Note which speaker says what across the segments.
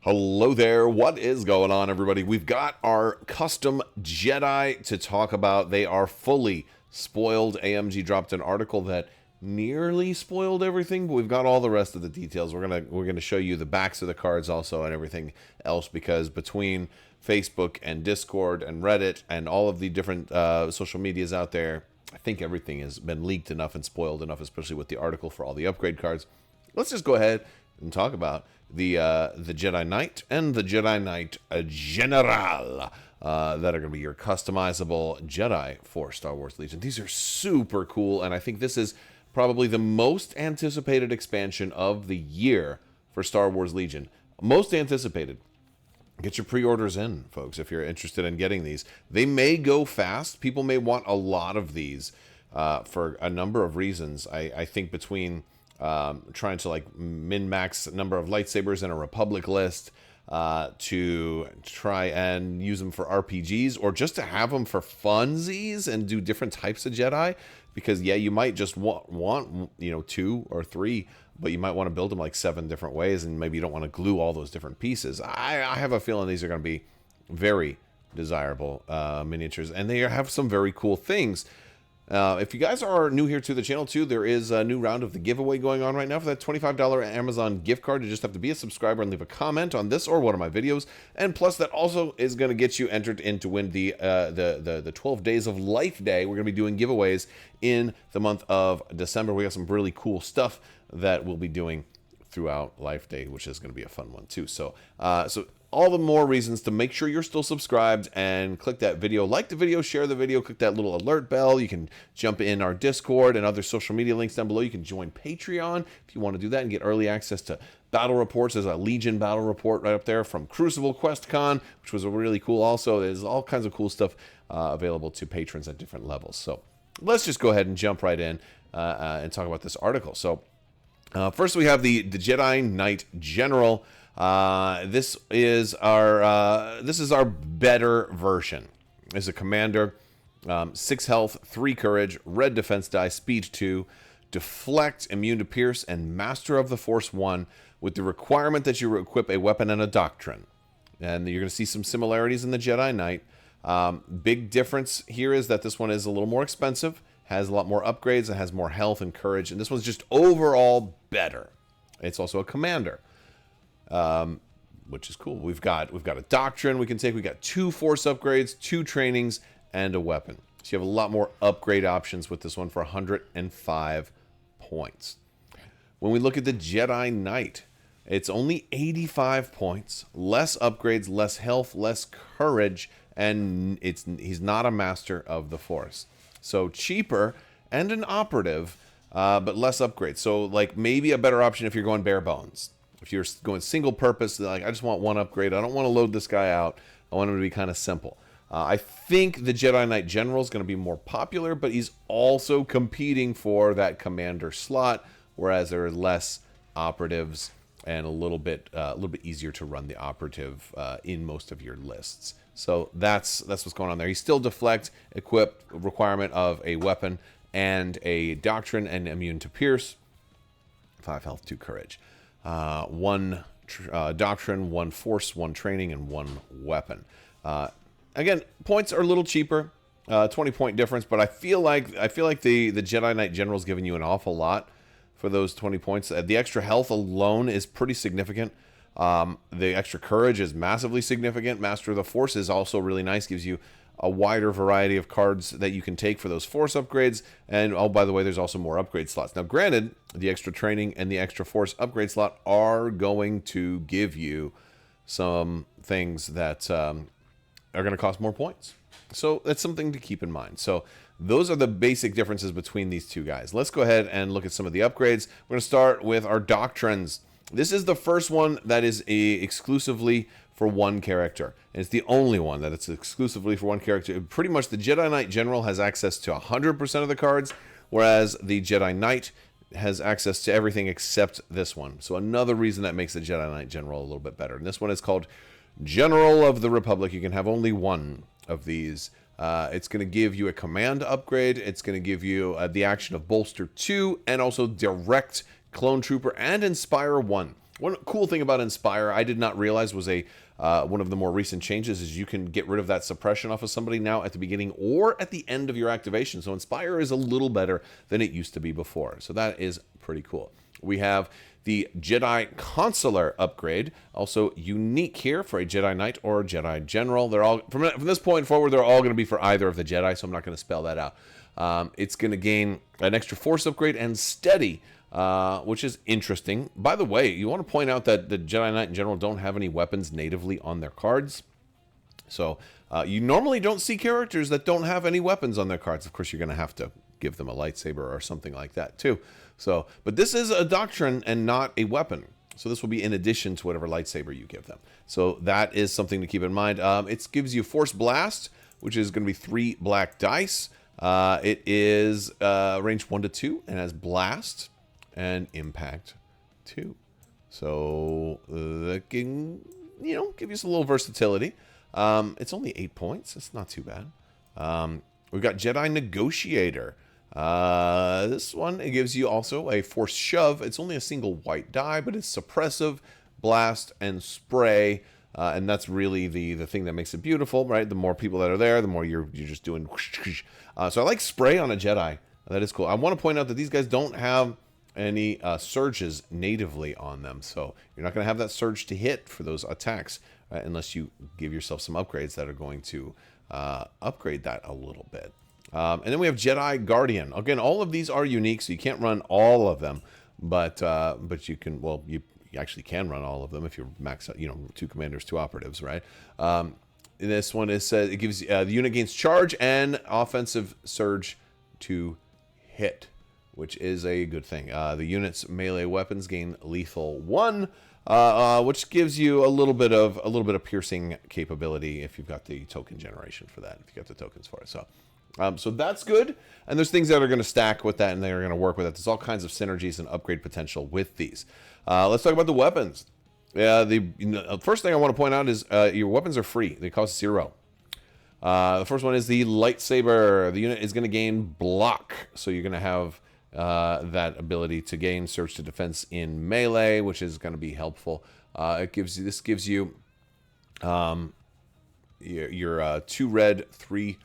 Speaker 1: Hello there, what is going on, everybody? We've got our custom Jedi to talk about. They are fully spoiled. AMG dropped an article that nearly spoiled everything, but we've got all the rest of the details. We're gonna show you the backs of the cards also and everything else, because between Facebook and Discord and Reddit and all of the different social medias out there, I think everything has been leaked enough and spoiled enough, especially with the article for all the upgrade cards. Let's just go ahead and talk about the Jedi Knight and the Jedi Knight General that are going to be your customizable Jedi for Star Wars Legion. These are super cool, and I think this is probably the most anticipated expansion of the year for Star Wars Legion. Most anticipated. Get your pre-orders in, folks, if you're interested in getting these. They may go fast. People may want a lot of these for a number of reasons. I think between trying to like min-max number of lightsabers in a Republic list, to try and use them for RPGs, or just to have them for funsies and do different types of Jedi. Because yeah, you might just want 2 or 3, but you might want to build them like 7 different ways, and maybe you don't want to glue all those different pieces. I have a feeling these are going to be very desirable miniatures, and they have some very cool things. If you guys are new here to the channel too, there is a new round of the giveaway going on right now for that $25 Amazon gift card. You just have to be a subscriber and leave a comment on this or one of my videos. And plus, that also is going to get you entered in to win the 12 Days of Life Day. We're going to be doing giveaways in the month of December. We got some really cool stuff that we'll be doing throughout Life Day, which is going to be a fun one too. So all the more reasons to make sure you're still subscribed and click that video, like the video, share the video, click that little alert bell. You can jump in our Discord and other social media links down below. You can join Patreon if you want to do that and get early access to battle reports. There's a Legion battle report right up there from Crucible QuestCon, which was really cool also. There's all kinds of cool stuff available to patrons at different levels. So let's just go ahead and jump right in and talk about this article. So first we have the Jedi Knight General. This is our better version. As a commander, 6 health, 3 courage, red defense die, speed 2, deflect, immune to pierce, and master of the Force 1, with the requirement that you equip a weapon and a doctrine. And you're going to see some similarities in the Jedi Knight. Big difference here is that this one is a little more expensive, has a lot more upgrades, and has more health and courage. And this one's just overall better. It's also a commander. Which is cool. We've got a doctrine we can take. We got 2 force upgrades, 2 trainings, and a weapon. So you have a lot more upgrade options with this one for 105 points. When we look at the Jedi Knight, it's only 85 points, less upgrades, less health, less courage, and he's not a master of the Force. So cheaper and an operative, but less upgrades. So like maybe a better option if you're going bare bones. If you're going single purpose, like I just want 1 upgrade, I don't want to load this guy out. I want him to be kind of simple. I think the Jedi Knight General is going to be more popular, but he's also competing for that commander slot, whereas there are less operatives and a little bit easier to run the operative in most of your lists. So that's what's going on there. He's still deflect, equip, requirement of a weapon and a doctrine, and immune to pierce. 5 health, 2 courage. 1 doctrine, 1 force, 1 training, and 1 weapon. Again, points are a little cheaper, 20-point difference, but I feel like the Jedi Knight General is giving you an awful lot for those 20 points. The extra health alone is pretty significant. The extra courage is massively significant. Master of the Force is also really nice, gives you a wider variety of cards that you can take for those Force upgrades. And oh, by the way, there's also more upgrade slots. Now, granted, the extra training and the extra Force upgrade slot are going to give you some things that are going to cost more points. So that's something to keep in mind. So those are the basic differences between these two guys. Let's go ahead and look at some of the upgrades. We're going to start with our doctrines. This is the first one that is exclusively for 1 character. And it's the only one that it's exclusively for 1 character. Pretty much the Jedi Knight General has access to 100% of the cards, whereas the Jedi Knight has access to everything except this one. So another reason that makes the Jedi Knight General a little bit better. And this one is called General of the Republic. You can have only 1 of these. It's going to give you a command upgrade. It's going to give you the action of Bolster 2 and also Direct Clone Trooper and Inspire 1. One cool thing about Inspire I did not realize was one of the more recent changes is you can get rid of that suppression off of somebody now at the beginning or at the end of your activation. So Inspire is a little better than it used to be before. So that is pretty cool. We have the Jedi Consular upgrade, also unique here for a Jedi Knight or a Jedi General. They're all from this point forward, they're all going to be for either of the Jedi, so I'm not going to spell that out. It's going to gain an extra Force upgrade and Steady, which is interesting. By the way, you want to point out that the Jedi Knight in general don't have any weapons natively on their cards. So you normally don't see characters that don't have any weapons on their cards. Of course, you're going to have to give them a lightsaber or something like that too. So, but this is a doctrine and not a weapon. So this will be in addition to whatever lightsaber you give them. So that is something to keep in mind. It gives you Force Blast, which is going to be 3 black dice. It is range 1 to 2 and has Blast and Impact 2. So that can, give you some little versatility. It's only 8 points. It's not too bad. We've got Jedi Negotiator. This one, it gives you also a Force Shove. It's only a single white die, but it's Suppressive, Blast, and Spray. And that's really the thing that makes it beautiful, right? The more people that are there, the more you're just doing. So I like Spray on a Jedi. That is cool. I want to point out that these guys don't have any surges natively on them. So you're not going to have that surge to hit for those attacks unless you give yourself some upgrades that are going to upgrade that a little bit. And then we have Jedi Guardian. Again, all of these are unique, so you can't run all of them, but you can. Well, you actually can run all of them if you're max out. 2 commanders, 2 operatives, right? This one is it gives the unit gains charge and offensive surge to hit, which is a good thing. The unit's melee weapons gain lethal 1, which gives you a little bit of piercing capability if you've got the token generation for that. If you got the tokens for it, so that's good. And there's things that are going to stack with that, and they're going to work with it. There's all kinds of synergies and upgrade potential with these. Let's talk about the weapons. The first thing I want to point out is your weapons are free. They cost 0. The first one is the Lightsaber. The unit is going to gain block, so you're going to have that ability to gain surge to defense in melee, which is going to be helpful. This gives you your 2 red, 3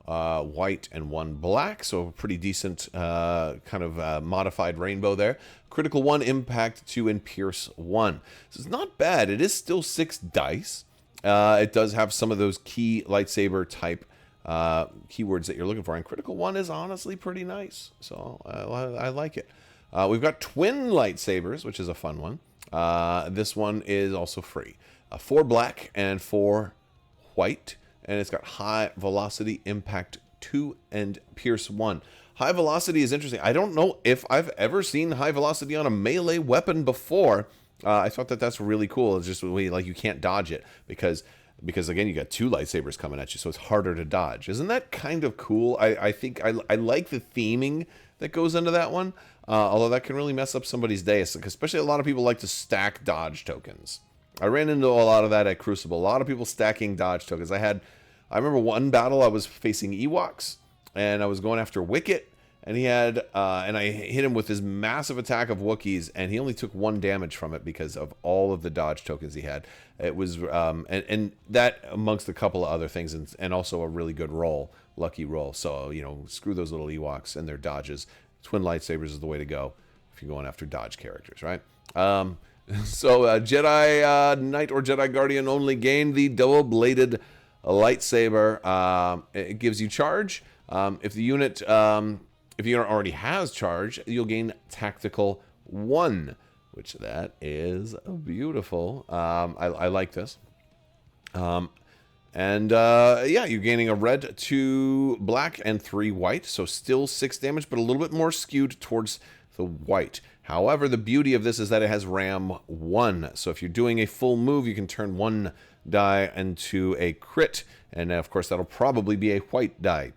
Speaker 1: white, and 1 black, so a pretty decent kind of modified rainbow there. Critical 1, Impact 2, and Pierce 1. So it's not bad. It is still 6 dice. It does have some of those key lightsaber type keywords that you're looking for, and Critical 1 is honestly pretty nice, so I like it. We've got twin lightsabers, which is a fun one. This one is also free. 4 black and 4 white. And it's got high velocity, impact 2, and pierce 1. High velocity is interesting. I don't know if I've ever seen high velocity on a melee weapon before. I thought that's really cool. It's just like you can't dodge it because again, you got 2 lightsabers coming at you, so it's harder to dodge. Isn't that kind of cool? I think I like the theming that goes into that one, although that can really mess up somebody's day, especially a lot of people like to stack dodge tokens. I ran into a lot of that at Crucible. A lot of people stacking dodge tokens. I remember one battle I was facing Ewoks, and I was going after Wicket, and he had, and I hit him with this massive attack of Wookiees, and he only took 1 damage from it because of all of the dodge tokens he had. It was, and that amongst a couple of other things, and also a really good roll, lucky roll. So, screw those little Ewoks and their dodges. Twin lightsabers is the way to go if you're going after dodge characters, right? So Jedi Knight or Jedi Guardian only gain the double-bladed lightsaber. It gives you charge. If the unit already has charge, you'll gain tactical 1, which that is beautiful. I like this. Yeah, you're gaining a red, 2 black, and 3 white, so still 6 damage, but a little bit more skewed towards the white. However, the beauty of this is that it has Ram 1, so if you're doing a full move, you can turn 1 die into a crit, and of course that'll probably be a white die.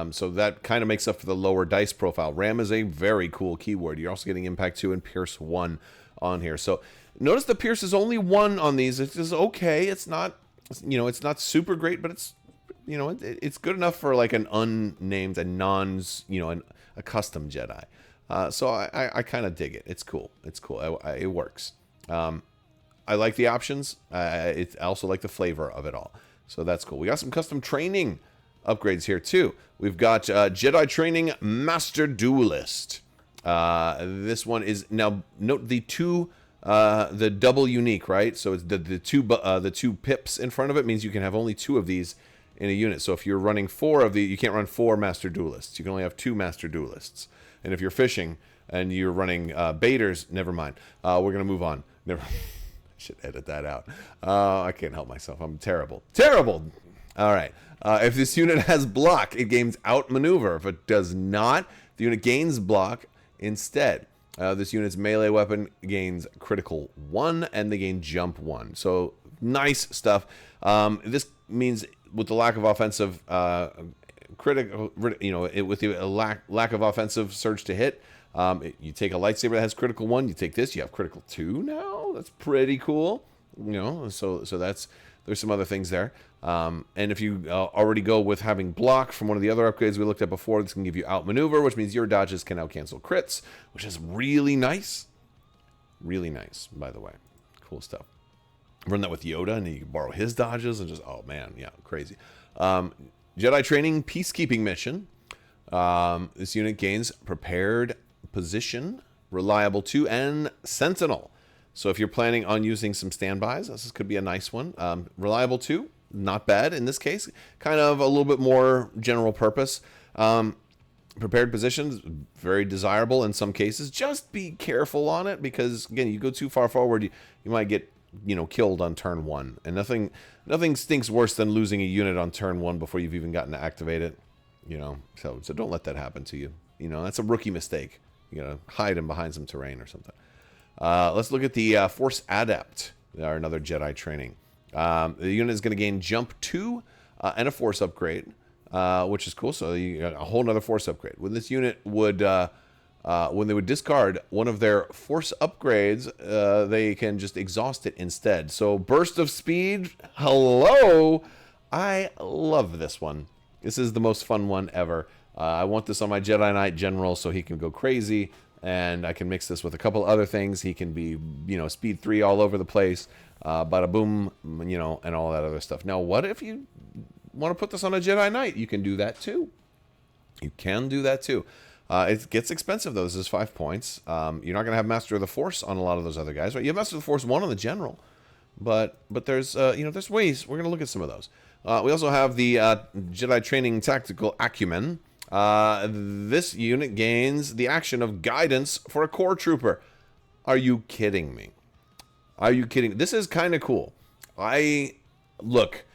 Speaker 1: So that kind of makes up for the lower dice profile. Ram is a very cool keyword. You're also getting Impact 2 and Pierce 1 on here. So notice the Pierce is only 1 on these. It's just okay. It's not, it's not super great, but it's, it's good enough for like an unnamed, a custom Jedi. So I kind of dig it. It's cool. It works. I like the options. I also like the flavor of it all. So that's cool. We got some custom training upgrades here too. We've got Jedi Training Master Duelist. This one is, now note the double unique, right? So it's the two pips in front of it means you can have only 2 of these in a unit. So if you're running 4 of these, you can't run 4 Master Duelists. You can only have 2 Master Duelists. And if you're fishing and you're running baiters, never mind. We're gonna move on. Never. I should edit that out. I can't help myself. I'm terrible. Terrible! All right. If this unit has block, it gains outmaneuver. If it does not, the unit gains block instead. This unit's melee weapon gains critical 1, and they gain jump 1. So, nice stuff. This means with the lack of offensive critical, with the lack of offensive surge to hit, you take a lightsaber that has critical 1, you take this, you have critical 2 now. That's pretty cool. So there's some other things there. And if you already go with having block from one of the other upgrades we looked at before, this can give you outmaneuver, which means your dodges can now cancel crits, which is really nice. Really nice, by the way. Cool stuff. Run that with Yoda, and you can borrow his dodges, and just, oh man, yeah, crazy. Jedi Training Peacekeeping Mission. This unit gains Prepared Position, Reliable 2, and Sentinel. So if you're planning on using some standbys, this could be a nice one. Reliable 2, not bad in this case. Kind of a little bit more general purpose. Prepared Positions, very desirable in some cases. Just be careful on it because, again, you go too far forward, you might get killed on turn 1. And nothing stinks worse than losing a unit on turn 1 before you've even gotten to activate it. So don't let that happen to you. That's a rookie mistake. You gotta hide him behind some terrain or something. Let's look at the Force Adept, another Jedi Training. The unit is going to gain Jump 2 and a Force upgrade, which is cool. So you got a whole nother Force upgrade. When this unit would, when they would discard one of their Force upgrades, they can just exhaust it instead. So Burst of Speed, hello! I love this one. This is the most fun one ever. I want this on my Jedi Knight General so he can go crazy. And I can mix this with a couple other things. He can be, speed 3 all over the place, bada boom, and all that other stuff. Now, what if you want to put this on a Jedi Knight? You can do that too. You can do that too. It gets expensive though. This is 5 points. You're not going to have Master of the Force on a lot of those other guys, right? You have Master of the Force 1 on the General, but there's there's ways. We're going to look at some of those. We also have the Jedi Training Tactical Acumen. This unit gains the action of Guidance for a core trooper. Are you kidding me? Are you kidding? This is kind of cool. Look,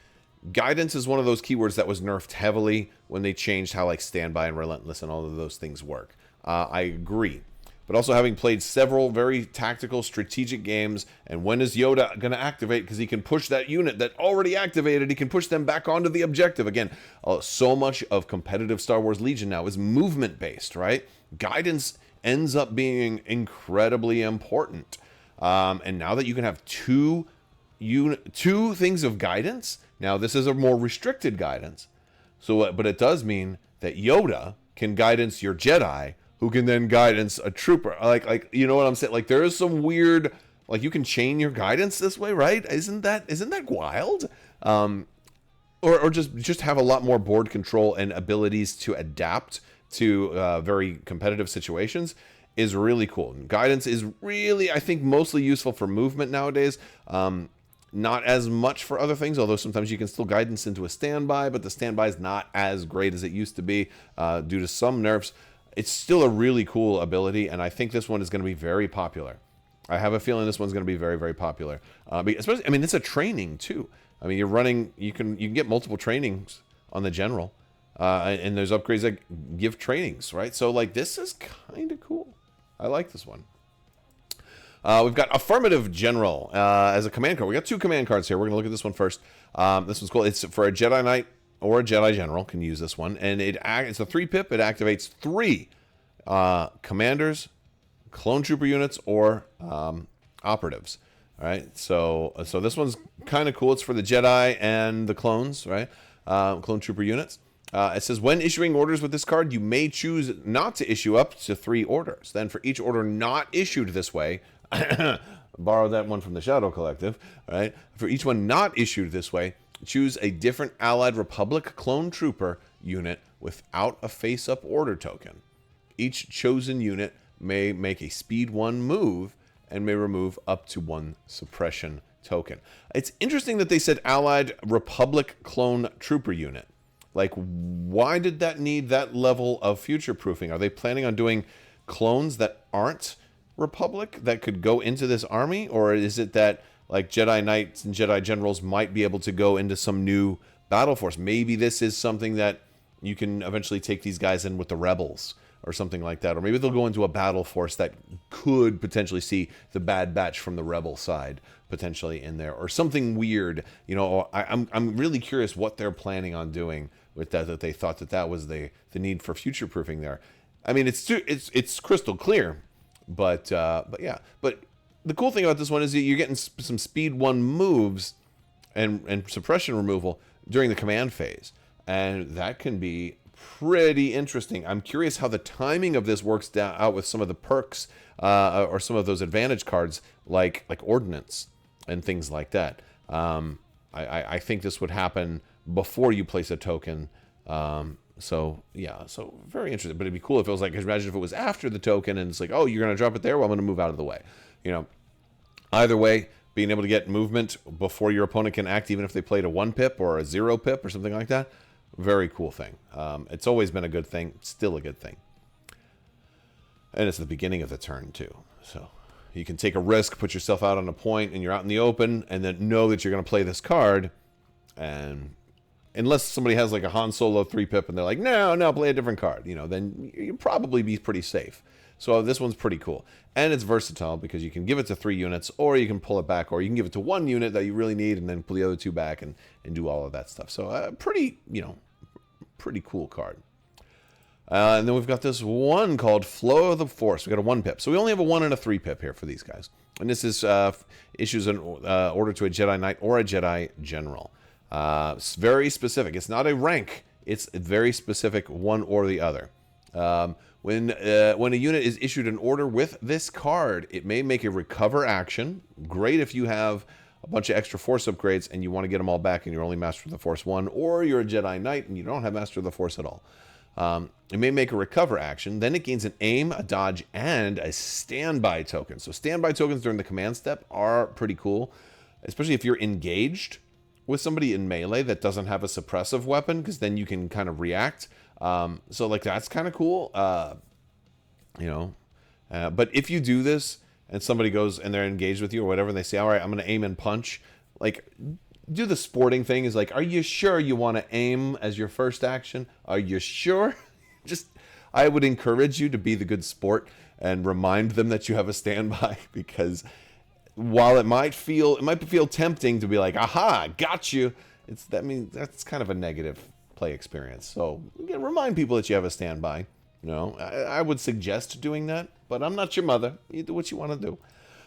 Speaker 1: Guidance is one of those keywords that was nerfed heavily when they changed how Standby and Relentless and all of those things work. I agree. But also having played several very tactical, strategic games, and when is Yoda going to activate? Because he can push that unit that already activated, he can push them back onto the objective. Again, so much of competitive Star Wars Legion now is movement-based, right? Guidance ends up being incredibly important. And now that you can have two things of guidance, now this is a more restricted guidance. So, but it does mean that Yoda can guidance your Jedi, who can then guidance a trooper. Like you know what I'm saying? There is some weird, you can chain your guidance this way, right? Isn't that wild? Or just have a lot more board control and abilities to adapt to very competitive situations is really cool. Guidance is really, I think, mostly useful for movement nowadays. Not as much for other things, although sometimes you can still guidance into a standby, but the standby is not as great as it used to be due to some nerfs. It's still a really cool ability, and I think this one is going to be very popular. I have a feeling this one's going to be very, very popular. Especially, it's a training too. You're running. You can get multiple trainings on the General, and there's upgrades that give trainings, right? So this is kind of cool. I like this one. We've got Affirmative General as a command card. We got 2 command cards here. We're going to look at this one first. This one's cool. It's for a Jedi Knight or a Jedi General can use this one. And it's a 3-pip. It activates 3 commanders, clone trooper units, or operatives. All right. So this one's kind of cool. It's for the Jedi and the clones, right? Clone trooper units. It says, when issuing orders with this card, you may choose not to issue up to 3 orders. Then for each order not issued this way, Borrow that one from the Shadow Collective. All right. For each one not issued this way, choose a different Allied Republic clone trooper unit without a face-up order token. Each chosen unit may make a speed 1 move and may remove up to 1 suppression token. It's interesting that they said Allied Republic clone trooper unit. Like, why did that need that level of future-proofing? Are they planning on doing clones that aren't Republic that could go into this army? Or is it that, like, Jedi Knights and Jedi Generals might be able to go into some new battle force? Maybe this is something that you can eventually take these guys in with the Rebels or something like that. Or maybe they'll go into a battle force that could potentially see the Bad Batch from the Rebel side potentially in there, or something weird. You know, I'm really curious what they're planning on doing with that they thought that was the need for future proofing there. I mean, it's crystal clear, but yeah. But the cool thing about this one is that you're getting some speed 1 moves and suppression removal during the command phase, and that can be pretty interesting. I'm curious how the timing of this works out with some of the perks or some of those advantage cards like ordnance and things like that. I think this would happen before you place a token. So yeah, so very interesting. But it'd be cool if it was like, imagine if it was after the token and it's like, oh, you're gonna drop it there, well, I'm gonna move out of the way. You know, either way, being able to get movement before your opponent can act, even if they played a 1 pip or a 0 pip or something like that. Very cool thing. It's always been a good thing. Still a good thing. And it's the beginning of the turn, too. So you can take a risk, put yourself out on a point, and you're out in the open, and then know that you're going to play this card. And unless somebody has like a Han Solo 3-pip, and they're like, no, play a different card, you know, then you'll probably be pretty safe. So this one's pretty cool. And it's versatile because you can give it to 3 units, or you can pull it back, or you can give it to 1 unit that you really need, and then pull the other 2 back and do all of that stuff. So pretty cool card. And then we've got this one called Flow of the Force. We got a 1-pip. So we only have a 1 and a 3-pip here for these guys. And this is issues an order to a Jedi Knight or a Jedi General. It's very specific. It's not a rank. It's very specific, one or the other. When a unit is issued an order with this card, it may make a recover action. Great if you have a bunch of extra Force upgrades and you want to get them all back and you're only Master of the Force 1, or you're a Jedi Knight and you don't have Master of the Force at all. It may make a recover action. Then it gains an aim, a dodge, and a standby token. So standby tokens during the command step are pretty cool, especially if you're engaged with somebody in melee that doesn't have a suppressive weapon, because then you can kind of react. So like that's kind of cool, but if you do this and somebody goes and they're engaged with you or whatever, and they say, all right, I'm going to aim and punch, like do the sporting thing is like, are you sure you want to aim as your first action? Are you sure? I would encourage you to be the good sport and remind them that you have a standby, because while it might feel tempting to be like, aha, got you. That's kind of a negative play experience. So again, remind people that you have a standby. You know, I would suggest doing that, but I'm not your mother. You do what you want to do.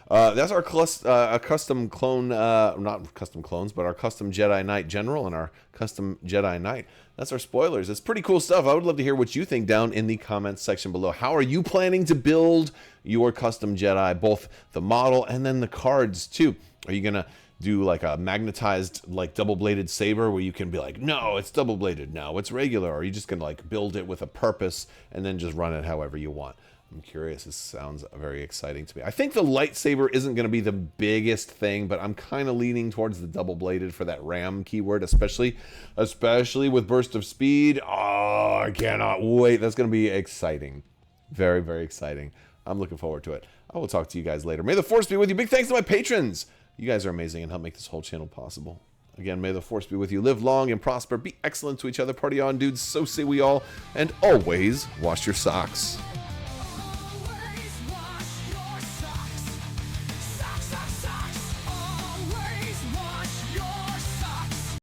Speaker 1: That's our custom clone, not custom clones, but our custom Jedi Knight General and our custom Jedi Knight. That's our spoilers. It's pretty cool stuff. I would love to hear what you think down in the comments section below. How are you planning to build your custom Jedi, both the model and then the cards too? Are you going to do like a magnetized, like double-bladed saber where you can be like, no, it's double-bladed, no, it's regular? Or are you just going to like build it with a purpose and then just run it however you want? I'm curious. This sounds very exciting to me. I think the lightsaber isn't going to be the biggest thing, but I'm kind of leaning towards the double-bladed for that RAM keyword, especially with burst of speed. Oh, I cannot wait. That's going to be exciting. Very, very exciting. I'm looking forward to it. I will talk to you guys later. May the Force be with you. Big thanks to my patrons. You guys are amazing and help make this whole channel possible. Again, may the Force be with you. Live long and prosper. Be excellent to each other. Party on, dudes. So say we all. And always wash your socks.